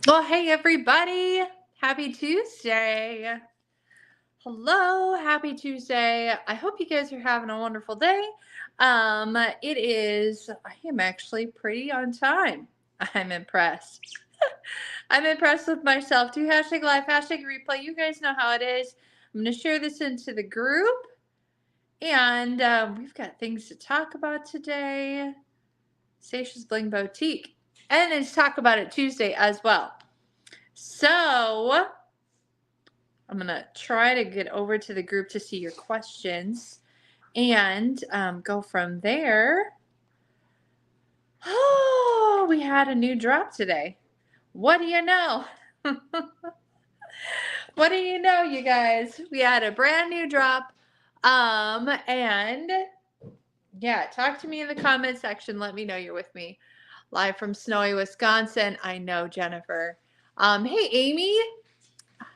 Well, hey everybody. Happy Tuesday. Hello, happy Tuesday. I hope you guys are having a wonderful day. I am actually pretty on time. I'm impressed. I'm impressed with myself. Do hashtag live, hashtag replay. You guys know how it is. I'm going to share this into the group. And we've got things to talk about today. Stacia's Bling Boutique. And it's Talk About It Tuesday as well. So I'm going to try to get over to the group to see your questions and go from there. Oh, we had a new drop today. What do you know? What do you know, you guys? We had a brand new drop. And yeah, talk to me in the comment section. Let me know you're with me. Live from snowy Wisconsin. I know, Jennifer. Hey, Amy.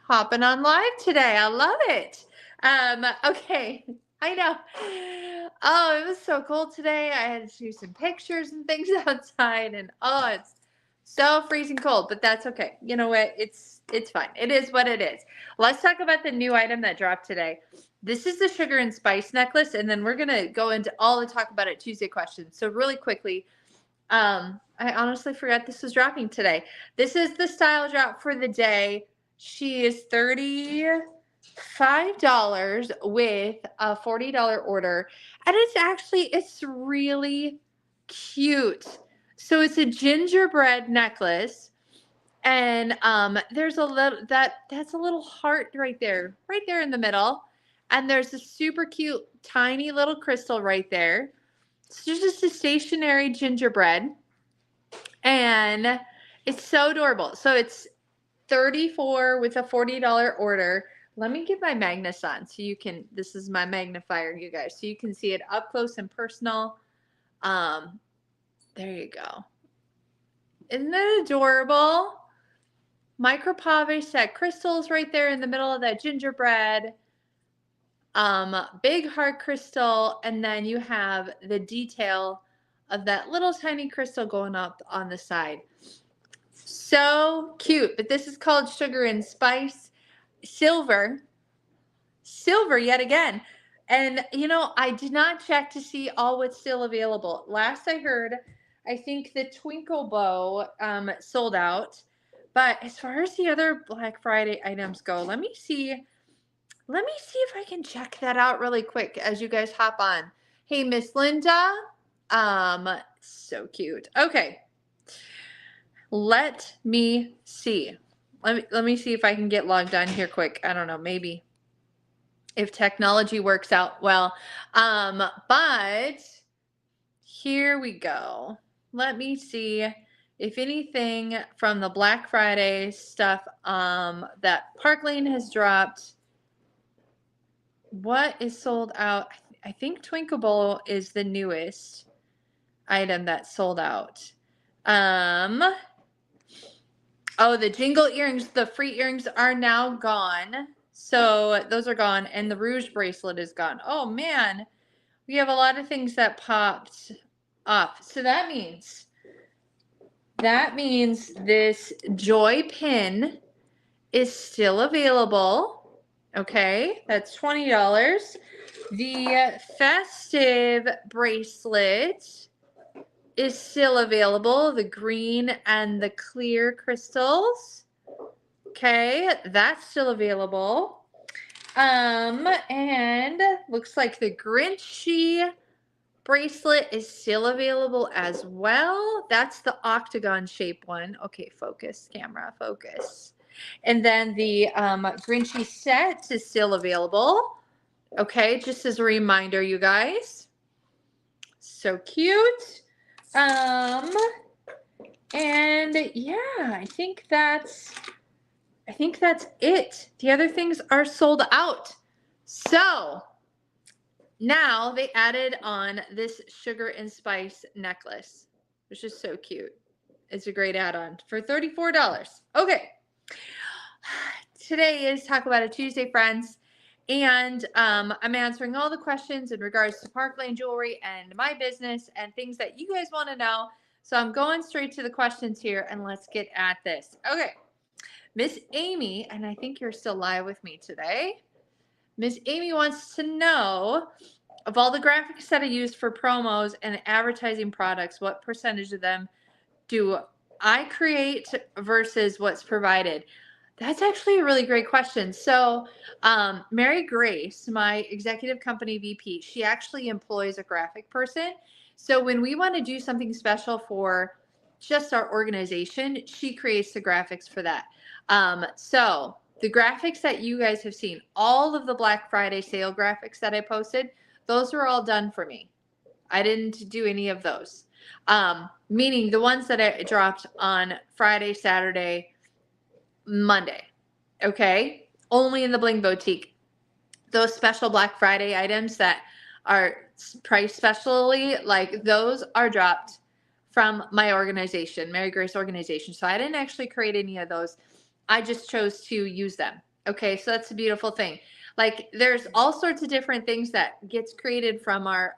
Hopping on live today. I love it. Okay. I know. Oh, it was so cold today. I had to do some pictures and things outside, and oh, it's so freezing cold, but that's okay. You know what? It's fine. It is what it is. Let's talk about the new item that dropped today. This is the sugar and spice necklace, and then we're gonna go into all the Talk About It Tuesday questions. So really quickly, I honestly forgot this was dropping today. This is the style drop for the day. She is $35 with a $40 order. And it's really cute. So it's a gingerbread necklace. And there's a little that's a little heart right there in the middle. And there's a super cute, tiny little crystal right there. It's just a stationary gingerbread. And it's so adorable. So it's 34 with a $40 order. Let me get my Magnus on so you can, this is my magnifier, you guys, so you can see it up close and personal. There you go. Isn't that adorable? Micropave set crystals right there in the middle of that gingerbread. Big heart crystal, and then you have the detail of that little tiny crystal going up on the side. So cute. But this is called Sugar and Spice. Silver yet again. And I did not check to see all what's still available. Last I heard, I think the Twinkle Bow sold out. But as far as the other Black Friday items go, let me see if I can check that out really quick as you guys hop on. Hey, Miss Linda. So cute. Okay. Let me see. Let me see if I can get logged on here quick. I don't know, maybe if technology works out well. But here we go. Let me see if anything from the Black Friday stuff that Park Lane has dropped. What is sold out? I think Twinkle Bowl is the newest item that sold out. Oh, the jingle earrings, the free earrings are now gone. So those are gone. And the Rouge bracelet is gone. Oh, man. We have a lot of things that popped up. So that means this Joy pin is still available. Okay, that's $20. The festive bracelet is still available, the green and the clear crystals. Okay, that's still available. And looks like the Grinchy bracelet is still available as well. That's the octagon shape one. Okay, focus, camera, focus. And then the Grinchy set is still available. Okay, just as a reminder, you guys. So cute. And yeah, I think that's it. The other things are sold out. So now they added on this sugar and spice necklace, which is so cute. It's a great add-on for $34. Okay. Today is Talk About It Tuesday, friends. And I'm answering all the questions in regards to Park Lane Jewelry and my business and things that you guys want to know. So I'm going straight to the questions here, and let's get at this. Okay. Miss Amy, and I think you're still live with me today. Miss Amy wants to know, of all the graphics that I use for promos and advertising products, what percentage of them do I create versus what's provided? That's actually a really great question. So, Mary Grace, my executive company VP, she actually employs a graphic person. So, when we want to do something special for just our organization, she creates the graphics for that. So, the graphics that you guys have seen, all of the Black Friday sale graphics that I posted, those were all done for me. I didn't do any of those. Meaning the ones that I dropped on Friday, Saturday, Monday. Okay. Only in the Bling Boutique. Those special Black Friday items that are priced specially, like those are dropped from my organization, Mary Grace organization. So I didn't actually create any of those. I just chose to use them. Okay. So that's a beautiful thing. Like there's all sorts of different things that gets created from our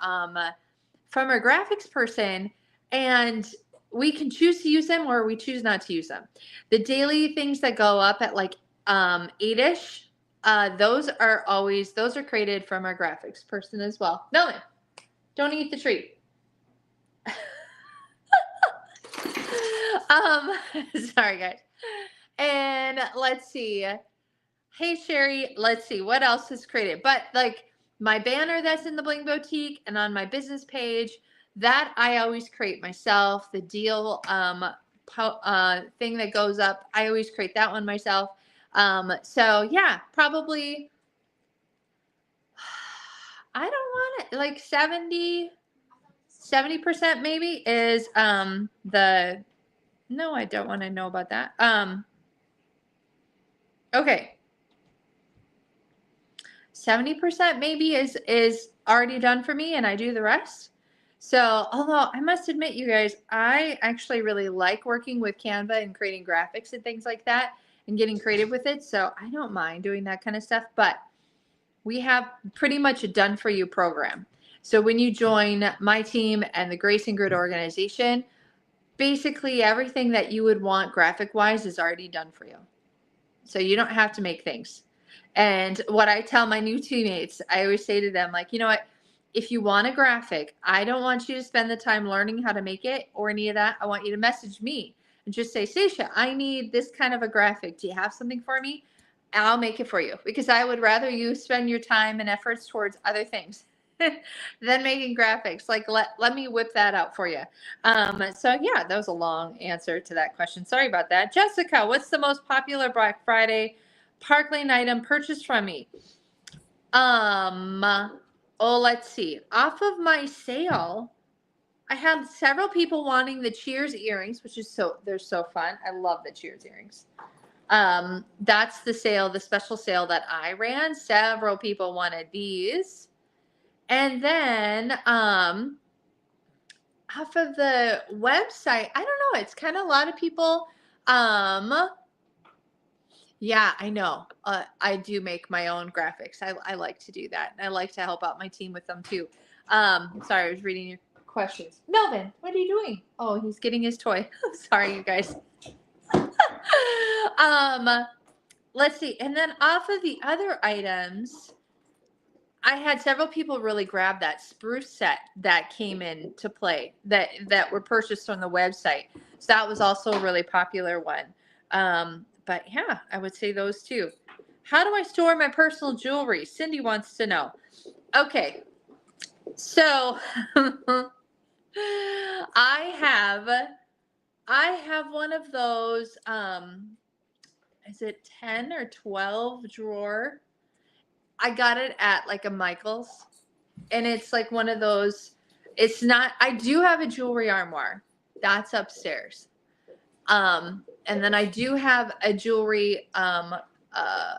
graphics person, and we can choose to use them or we choose not to use them. The daily things that go up at like 8-ish, those are created from our graphics person as well. Melvin, don't eat the tree. Sorry guys. And let's see. Hey Sherry, let's see what else is created. But like my banner that's in the Bling Boutique and on my business page, that I always create myself. The deal thing that goes up, I always create that one myself. So yeah, probably I don't want it like 70% maybe is the no, I don't want to know about that. Okay. 70% maybe is already done for me and I do the rest. So, although I must admit, you guys, I actually really like working with Canva and creating graphics and things like that and getting creative with it. So I don't mind doing that kind of stuff, but we have pretty much a done for you program. So when you join my team and the Grace and Grid organization, basically everything that you would want graphic wise is already done for you. So you don't have to make things. And what I tell my new teammates, I always say to them, like, you know what, if you want a graphic, I don't want you to spend the time learning how to make it or any of that. I want you to message me and just say, Sasha, I need this kind of a graphic. Do you have something for me? I'll make it for you, because I would rather you spend your time and efforts towards other things than making graphics. Like, let me whip that out for you. So yeah, that was a long answer to that question. Sorry about that. Jessica, what's the most popular Black Friday Park Lane item purchased from me? Let's see. Off of my sale, I had several people wanting the Cheers earrings, which is they're so fun. I love the Cheers earrings. That's the sale, the special sale that I ran. Several people wanted these. And then off of the website, I don't know, it's kind of a lot of people. Yeah, I know. I do make my own graphics. I like to do that. And I like to help out my team with them too. Sorry, I was reading your questions. Melvin, what are you doing? Oh, he's getting his toy. Sorry, you guys. Let's see. And then off of the other items, I had several people really grab that spruce set that came in to play that were purchased on the website. So that was also a really popular one. But yeah, I would say those two. How do I store my personal jewelry? Cindy wants to know. Okay. So I have one of those, is it 10 or 12 drawer? I got it at like a Michael's, and it's like one of those, it's not, I do have a jewelry armoire that's upstairs. And then I do have a jewelry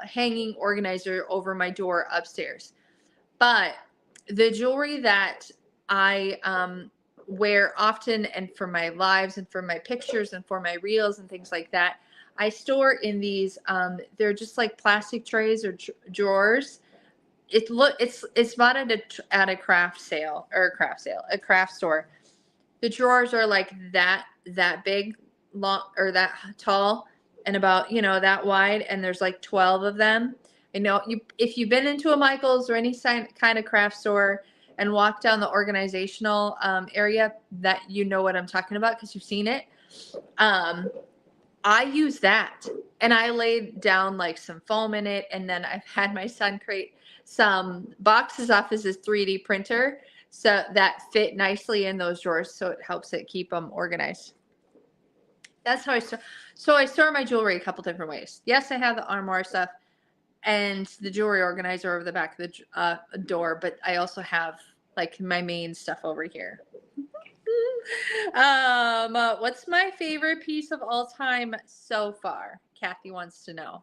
hanging organizer over my door upstairs. But the jewelry that I wear often, and for my lives and for my pictures and for my reels and things like that, I store in these, they're just like plastic trays or drawers. It's bought at a craft store. The drawers are like that big, long, or that tall, and about, you know, that wide, and there's like 12 of them. I know if you've been into a Michael's or any kind of craft store and walk down the organizational area, that you know what I'm talking about because you've seen it. I use that, and I laid down like some foam in it, and then I've had my son create some boxes off his 3D printer so that fit nicely in those drawers, so it helps it keep them organized. That's how I store. So I store my jewelry a couple different ways. Yes, I have the armoire stuff and the jewelry organizer over the back of the door, but I also have like my main stuff over here. What's my favorite piece of all time so far? Kathy wants to know.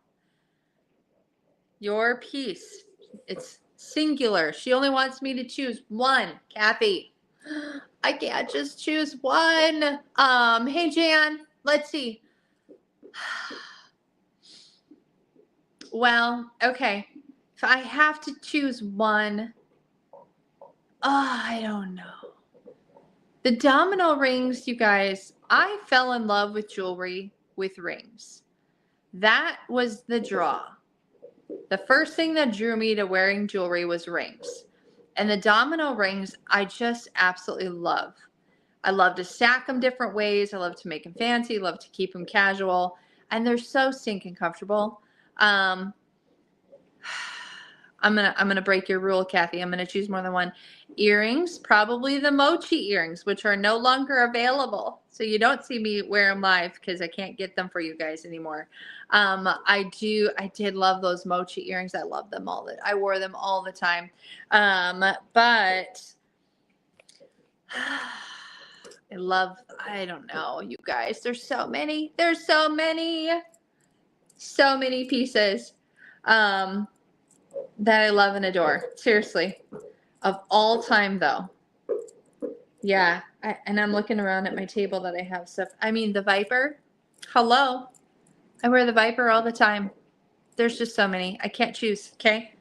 Your piece. It's singular. She only wants me to choose one. Kathy, I can't just choose one. Hey Jan, let's see. Well, okay. If I have to choose one, I don't know. The domino rings, you guys, I fell in love with jewelry with rings. That was the draw. The first thing that drew me to wearing jewelry was rings. And the domino rings, I just absolutely love. I love to stack them different ways. I love to make them fancy. Love to keep them casual. And they're so stinking comfortable. I'm gonna break your rule, Kathy. I'm gonna choose more than one. Earrings, probably the mochi earrings, which are no longer available. So you don't see me wear them live because I can't get them for you guys anymore. I did love those mochi earrings. I love them I wore them all the time. But I don't know, you guys. There's so many pieces. That I love and adore. Seriously. Of all time, though. Yeah. And I'm looking around at my table that I have stuff. I mean, the Viper. Hello. I wear the Viper all the time. There's just so many. I can't choose. Okay.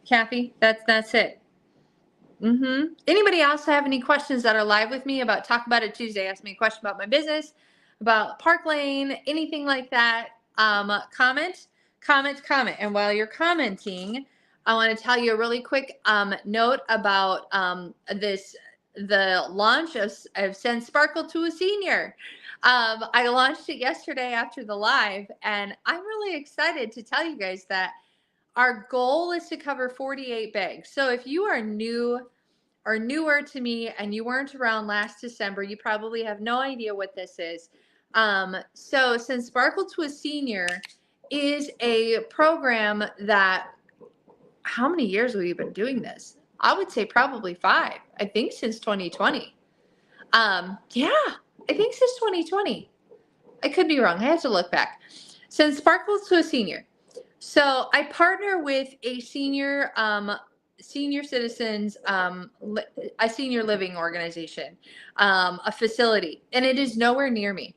Kathy, that's it. Anybody else have any questions that are live with me about Talk About It Tuesday? Ask me a question about my business, about Park Lane, anything like that. Comment. And while you're commenting, I want to tell you a really quick note about the launch of Send Sparkle to a Senior. I launched it yesterday after the live, and I'm really excited to tell you guys that our goal is to cover 48 bags. So if you are new or newer to me and you weren't around last December, you probably have no idea what this is. So Send Sparkle to a Senior is a program that, how many years have we been doing this? I would say probably 5. I think since 2020. Yeah, I think since 2020. I could be wrong. I have to look back. Send Sparkle to a Senior. So I partner with a senior citizens, a senior living organization, a facility, and it is nowhere near me.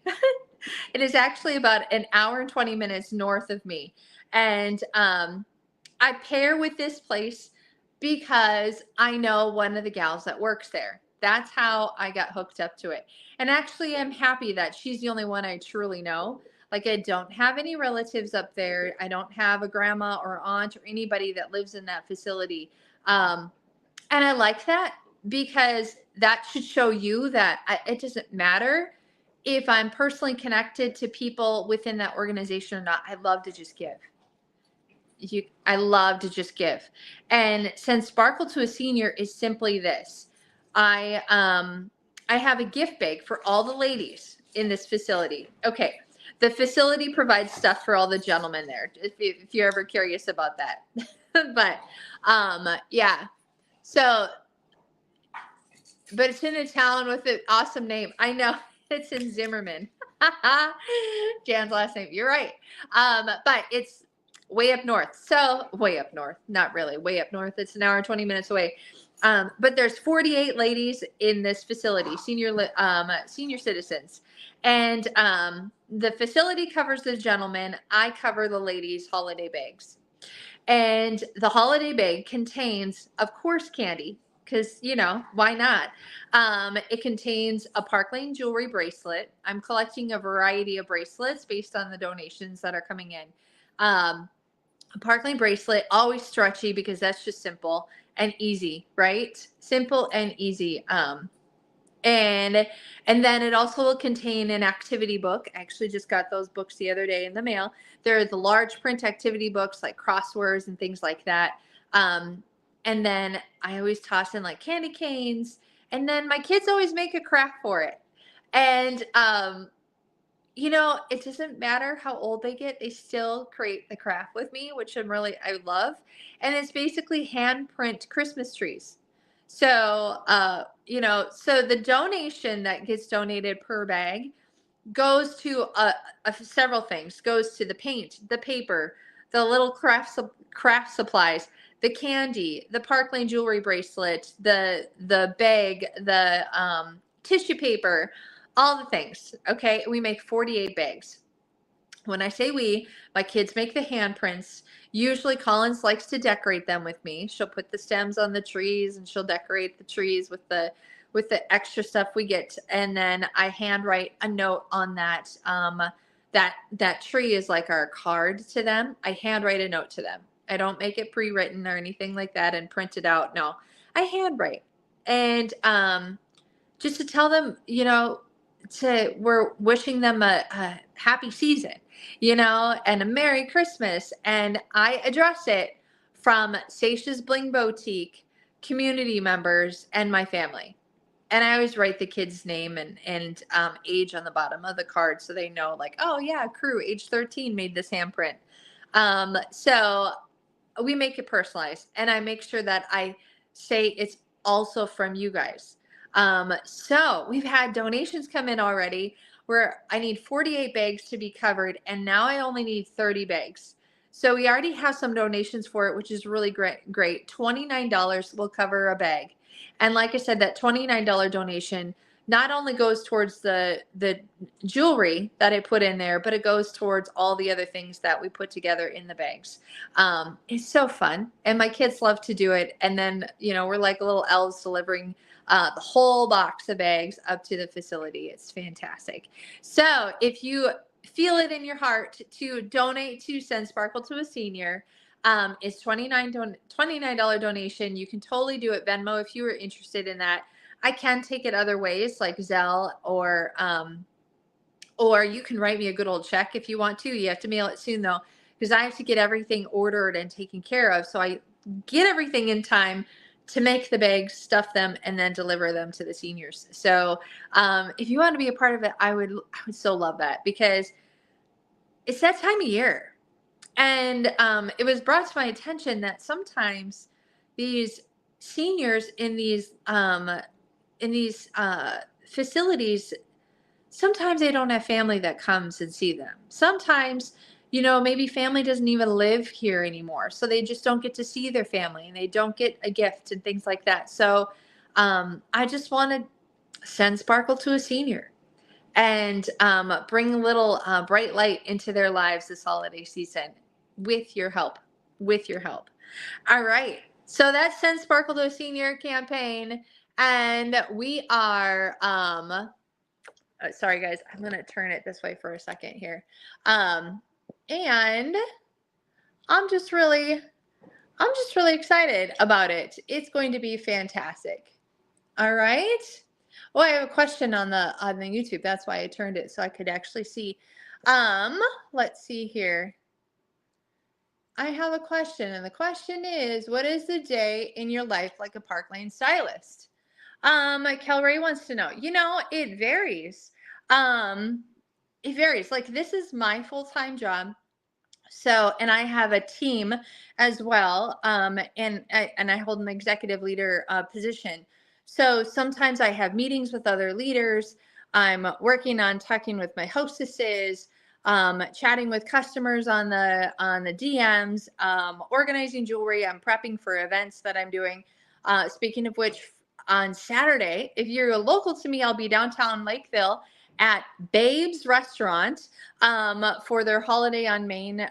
It is actually about an hour and 20 minutes north of me. And I pair with this place because I know one of the gals that works there. That's how I got hooked up to it. And actually, I'm happy that she's the only one I truly know. Like, I don't have any relatives up there. I don't have a grandma or aunt or anybody that lives in that facility. And I like that because that should show you that it doesn't matter if I'm personally connected to people within that organization or not. I love to just give. I love to just give. And Send Sparkle to a Senior is simply this. I have a gift bag for all the ladies in this facility. Okay. The facility provides stuff for all the gentlemen there, if you're ever curious about that. But yeah. So, but it's in a town with an awesome name. I know. It's in Zimmerman. Jan's last name. You're right. But it's way up north. So way up north. Not really. Way up north. It's an hour and 20 minutes away. But there's 48 ladies in this facility, senior citizens. And the facility covers the gentlemen. I cover the ladies' holiday bags. And the holiday bag contains, of course, candy. because, you know, why not? It contains a Park Lane jewelry bracelet. I'm collecting a variety of bracelets based on the donations that are coming in. A Park Lane bracelet, always stretchy because that's just simple and easy, right? Simple and easy. And then it also will contain an activity book. I actually just got those books the other day in the mail. They're the large print activity books like crosswords and things like that. And then I always toss in like candy canes. And then my kids always make a craft for it. And you know, it doesn't matter how old they get, they still create the craft with me, which I love. And it's basically hand print Christmas trees. So, you know, so the donation that gets donated per bag goes to several things. Goes to the paint, the paper, the little craft supplies, the candy, the Park Lane jewelry bracelet, the bag, the tissue paper, all the things. Okay, we make 48 bags. When I say we, my kids make the handprints. Usually Collins likes to decorate them with me. She'll put the stems on the trees and she'll decorate the trees with the extra stuff we get. And then I handwrite a note on that. That tree is like our card to them. I handwrite a note to them. I don't make it pre-written or anything like that and print it out. No, I handwrite. And just to tell them, you know, we're wishing them a happy season, you know, and a Merry Christmas. And I address it from Seisha's Bling Boutique, community members, and my family. And I always write the kid's name and age on the bottom of the card so they know, like, oh yeah, crew age 13 made this handprint. So we make it personalized, and I make sure that I say it's also from you guys. So we've had donations come in already where I need 48 bags to be covered, and now I only need 30 bags. So we already have some donations for it, which is really great. $29 will cover a bag. And like I said, that $29 donation not only goes towards the jewelry that I put in there, but it goes towards all the other things that we put together in the bags. It's so fun, and my kids love to do it. And then, you know, we're like little elves delivering the whole box of bags up to the facility. It's fantastic. So if you feel it in your heart to donate to Send Sparkle to a Senior, it's $29 donation. You can totally do it Venmo if you were interested in that. I can take it other ways like Zelle, or you can write me a good old check if you want to. You have to mail it soon though, because I have to get everything ordered and taken care of. So I get everything in time to make the bags, stuff them, and then deliver them to the seniors. So if you want to be a part of it, I would so love that, because it's that time of year. And it was brought to my attention that sometimes these seniors in these facilities, sometimes they don't have family that comes and see them. Sometimes, you know, maybe family doesn't even live here anymore, so they just don't get to see their family, and they don't get a gift and things like that. So I just want to send sparkle to a senior and bring a little bright light into their lives this holiday season with your help. All right. So that's Send Sparkle to a Senior campaign. And we are, sorry guys, I'm going to turn it this way for a second here. And I'm just really excited about it. It's going to be fantastic. All right. Oh, I have a question on the YouTube. That's why I turned it so I could actually see. Let's see here. I have a question, and the question is, what is the day in your life like a Park Lane stylist? Kelray wants to know. You know, it varies. It varies. Like, this is my full-time job. So, and I have a team as well. And I hold an executive leader position. So sometimes I have meetings with other leaders. I'm working on talking with my hostesses, chatting with customers on the DMs, organizing jewelry. I'm prepping for events that I'm doing. Speaking of which, on Saturday, if you're local to me, I'll be downtown Lakeville at Babe's Restaurant for their Holiday on Main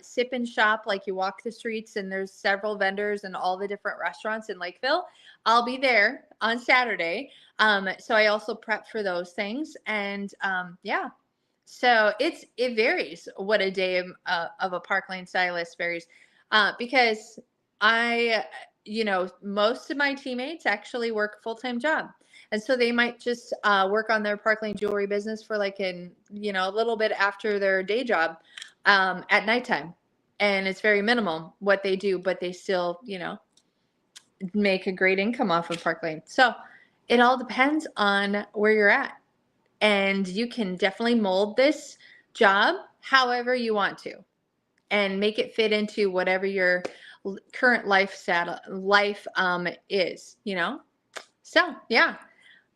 sip and shop. Like, you walk the streets and there's several vendors and all the different restaurants in Lakeville. I'll be there on Saturday. So I also prep for those things. And yeah. So it varies what a day of a Park Lane stylist varies, because I, most of my teammates actually work a full-time job, and so they might just work on their Park Lane jewelry business for like a little bit after their day job at nighttime, and it's very minimal what they do, but they still make a great income off of Park Lane. So it all depends on where you're at. And you can definitely mold this job however you want to and make it fit into whatever your current life is, So, yeah.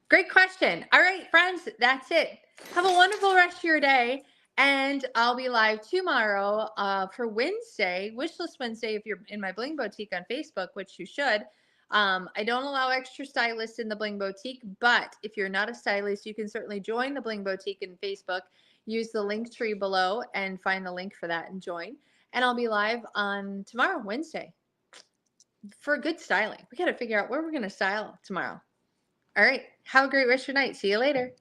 Great question. All right, friends, that's it. Have a wonderful rest of your day. And I'll be live tomorrow for Wednesday, Wishlist Wednesday, if you're in my Bling Boutique on Facebook, which you should. I don't allow extra stylists in the Bling Boutique, but if you're not a stylist, you can certainly join the Bling Boutique in Facebook. Use the link tree below and find the link for that and join. And I'll be live on tomorrow, Wednesday, for good styling. We got to figure out where we're going to style tomorrow. All right. Have a great rest of your night. See you later.